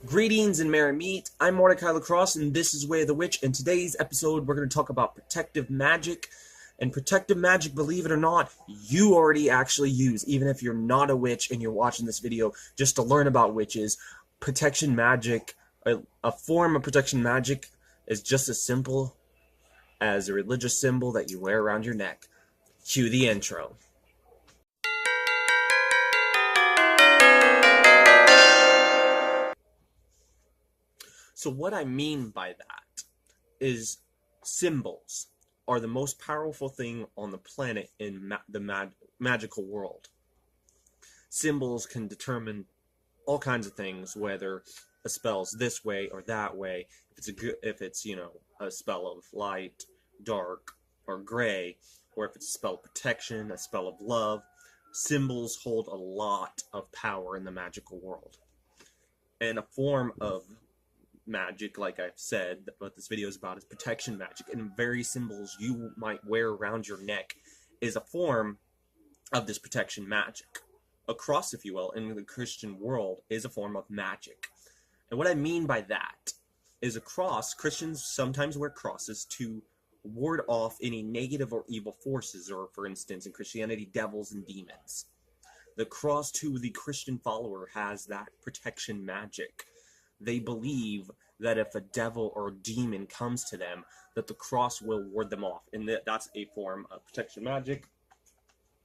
Greetings and merry meet. I'm Mortika Lacrosse, and this is Way of the Witch. In today's episode, we're going to talk about protective magic. And protective magic, believe it or not, you already actually use, even if you're not a witch and you're watching this video just to learn about witches. Protection magic, a form of protection magic, is just as simple as a religious symbol that you wear around your neck. Cue the intro. So what I mean by that is symbols are the most powerful thing on the planet in the magical world. Symbols can determine all kinds of things, whether a spell's this way or that way. If it's a spell of light, dark, or gray, or if it's a spell of protection, a spell of love. Symbols hold a lot of power in the magical world, and a form of magic, like I've said, what this video is about is protection magic, and very symbols you might wear around your neck is a form of this protection magic. A cross, if you will, in the Christian world is a form of magic. And what I mean by that is a cross, Christians sometimes wear crosses to ward off any negative or evil forces, or for instance in Christianity, devils and demons. The cross to the Christian follower has that protection magic. They believe that if a devil or a demon comes to them, that the cross will ward them off. And that's a form of protection magic,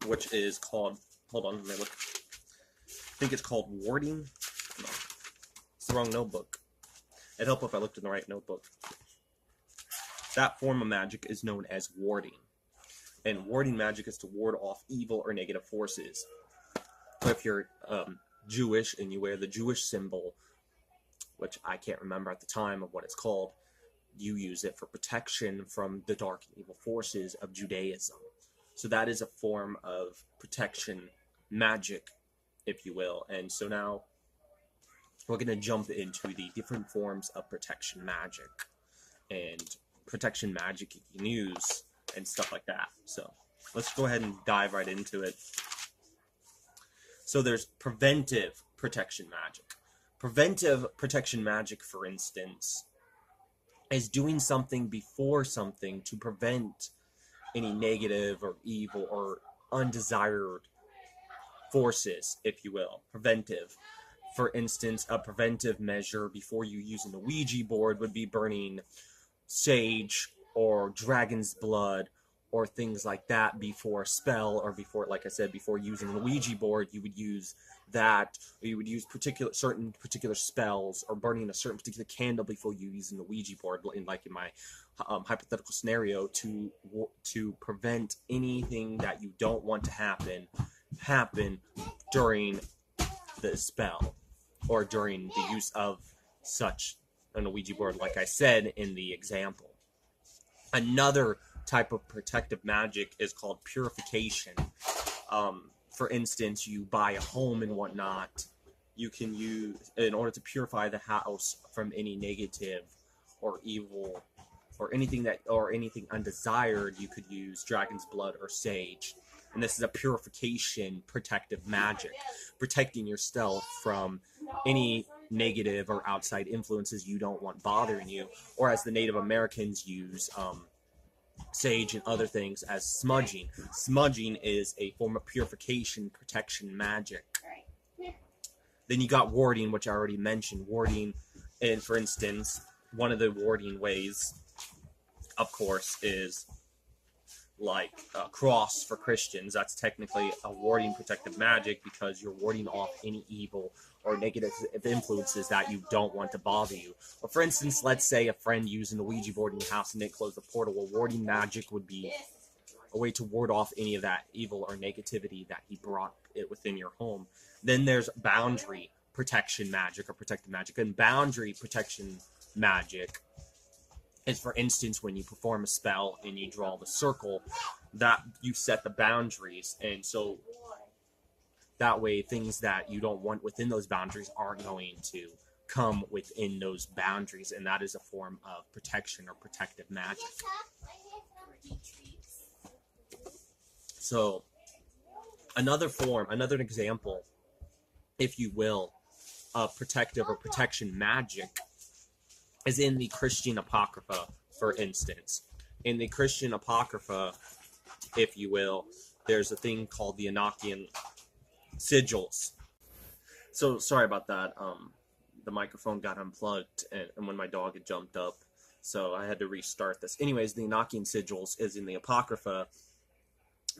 which is called, hold on, let me look. I think it's called warding. No, it's the wrong notebook. It'd help if I looked in the right notebook. That form of magic is known as warding. And warding magic is to ward off evil or negative forces. If you're Jewish and you wear the Jewish symbol, which I can't remember at the time of what it's called, you use it for protection from the dark and evil forces of Judaism. So that is a form of protection magic, if you will. And so now we're going to jump into the different forms of protection magic and protection magic you can use and stuff like that. So let's go ahead and dive right into it. So there's preventive protection magic. Preventive protection magic, for instance, is doing something before something to prevent any negative or evil or undesired forces, if you will. Preventive. For instance, a preventive measure before you using the Ouija board would be burning sage or dragon's blood or things like that before a spell, or before, like I said, before using the Ouija board, you would use that, or you would use certain particular spells, or burning a certain particular candle before you using the Ouija board, like in my hypothetical scenario, to prevent anything that you don't want to happen during the spell, or during the use of such an Ouija board, like I said in the example. Another type of protective magic is called purification. For instance, you buy a home and whatnot, you can use, in order to purify the house from any negative or evil or anything undesired, you could use dragon's blood or sage. And this is a purification protective magic, protecting yourself from any negative or outside influences you don't want bothering you, or as the Native Americans use sage and other things as smudging. Smudging is a form of purification protection magic. Then you got warding, which I already mentioned. Warding, and for instance, one of the warding ways, of course, is like a cross for Christians. That's technically a warding protective magic, because you're warding off any evil or negative influences that you don't want to bother you. Or for instance, let's say a friend using the Ouija board in your house and they close the portal. Well, warding magic would be a way to ward off any of that evil or negativity that he brought it within your home. Then there's boundary protection magic, or protective magic. And boundary protection magic is, for instance, when you perform a spell and you draw the circle, that you set the boundaries, and so that way things that you don't want within those boundaries are going to come within those boundaries, and that is a form of protection or protective magic. So another example, if you will, of protective or protection magic is in the Christian Apocrypha, for instance. In the Christian Apocrypha, if you will, there's a thing called the Enochian Sigils. So, sorry about that. The microphone got unplugged, and when my dog had jumped up, so I had to restart this. Anyways, the Enochian Sigils is in the Apocrypha.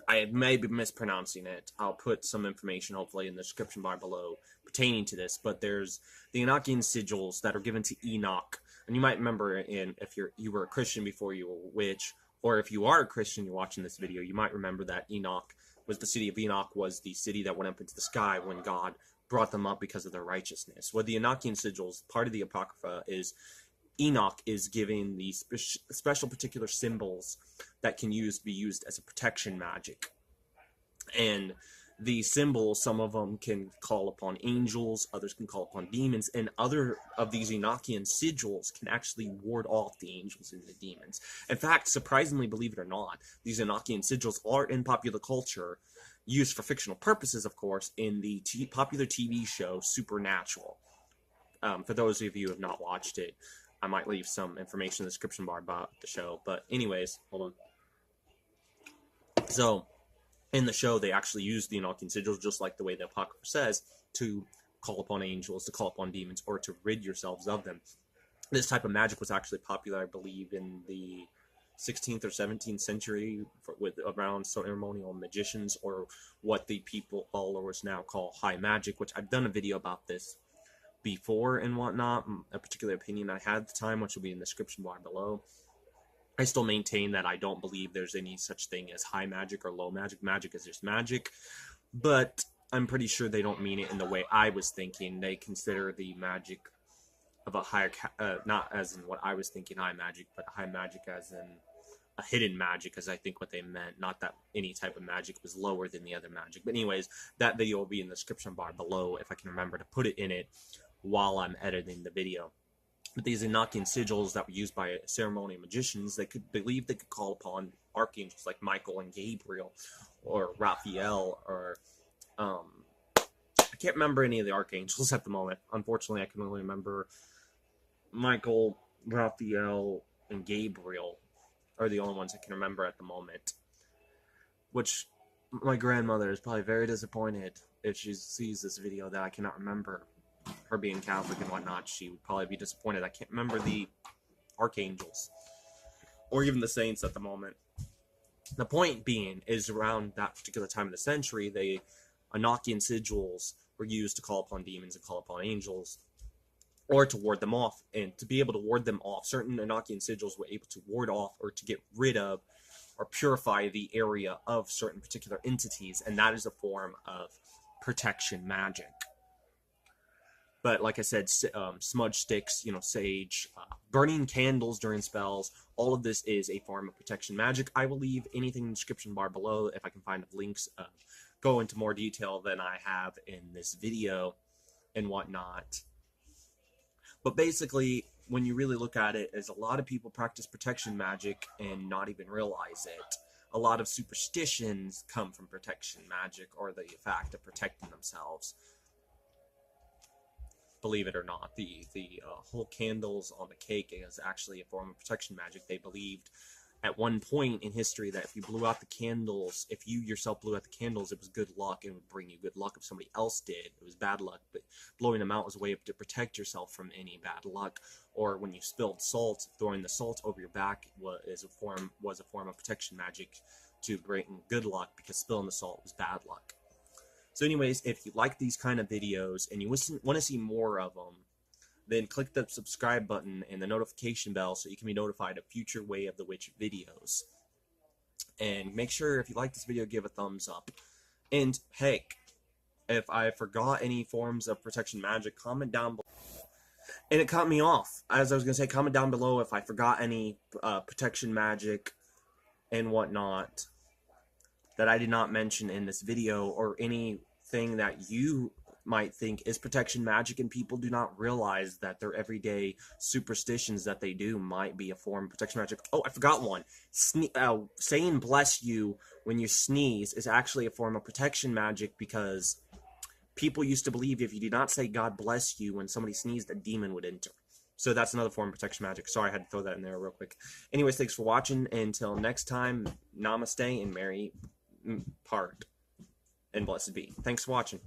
I may be mispronouncing it. I'll put some information, hopefully, in the description bar below pertaining to this. But there's the Enochian Sigils that are given to Enoch. And you might remember, if you were a Christian before you were a witch, or if you are a Christian, you're watching this video, you might remember that Enoch was the city of Enoch, was the city that went up into the sky when God brought them up because of their righteousness. Well, the Enochian Sigils, part of the Apocrypha, is Enoch is given these special particular symbols that can be used as a protection magic. And these symbols, some of them can call upon angels, others can call upon demons, and other of these Enochian Sigils can actually ward off the angels and the demons. In fact, surprisingly, believe it or not, these Enochian Sigils are in popular culture, used for fictional purposes, of course, in the popular TV show Supernatural. For those of you who have not watched it, I might leave some information in the description bar about the show. But anyways, hold on. So, in the show, they actually use the Enochian Sigils, just like the way the Apocrypha says, to call upon angels, to call upon demons, or to rid yourselves of them. This type of magic was actually popular, I believe, in the 16th or 17th century with around ceremonial magicians, or what the followers now call High Magick, which I've done a video about this before and whatnot, a particular opinion I had at the time, which will be in the description bar below. I still maintain that I don't believe there's any such thing as high magic or low magic. Magic is just magic, but I'm pretty sure they don't mean it in the way I was thinking. They consider the magic of a higher, not as in what I was thinking high magic, but high magic as in a hidden magic, as I think what they meant. Not that any type of magic was lower than the other magic. But anyways, that video will be in the description bar below if I can remember to put it in it while I'm editing the video. But these Enochian Sigils that were used by ceremonial magicians, they could believe they could call upon archangels like Michael and Gabriel, or Raphael, or I can't remember any of the archangels at the moment. Unfortunately, I can only remember Michael, Raphael, and Gabriel are the only ones I can remember at the moment. Which my grandmother is probably very disappointed if she sees this video that I cannot remember. Her being Catholic and whatnot, she would probably be disappointed. I can't remember the archangels or even the saints at the moment. The point being is, around that particular time of the century, the Enochian Sigils were used to call upon demons and call upon angels, or to ward them off. And to be able to ward them off, certain Enochian Sigils were able to ward off or to get rid of or purify the area of certain particular entities, and that is a form of protection magic. But like I said, smudge sticks, sage, burning candles during spells, all of this is a form of protection magic. I will leave anything in the description bar below if I can find links. Go into more detail than I have in this video and whatnot. But basically, when you really look at it, is a lot of people practice protection magic and not even realize it. A lot of superstitions come from protection magic, or the fact of protecting themselves. Believe it or not, the whole candles on the cake is actually a form of protection magic. They believed at one point in history that if you blew out the candles, if you yourself blew out the candles, it was good luck and would bring you good luck. If somebody else did, it was bad luck. But blowing them out was a way to protect yourself from any bad luck. Or when you spilled salt, throwing the salt over your back was a form of protection magic to bring good luck, because spilling the salt was bad luck. So anyways, if you like these kind of videos and you want to see more of them, then click the subscribe button and the notification bell so you can be notified of future Way of the Witch videos. And make sure, if you like this video, give a thumbs up. And hey, if I forgot any forms of protection magic, comment down below. And it cut me off. As I was going to say, comment down below if I forgot any protection magic and whatnot that I did not mention in this video, or anything that you might think is protection magic and people do not realize that their everyday superstitions that they do might be a form of protection magic. Oh, I forgot one. Saying bless you when you sneeze is actually a form of protection magic, because People used to believe if you did not say God bless you when somebody sneezed, a demon would enter. So that's another form of protection magic. Sorry, I had to throw that in there real quick. Anyways, thanks for watching. Until next time, namaste and merry part. And blessed be. Thanks for watching.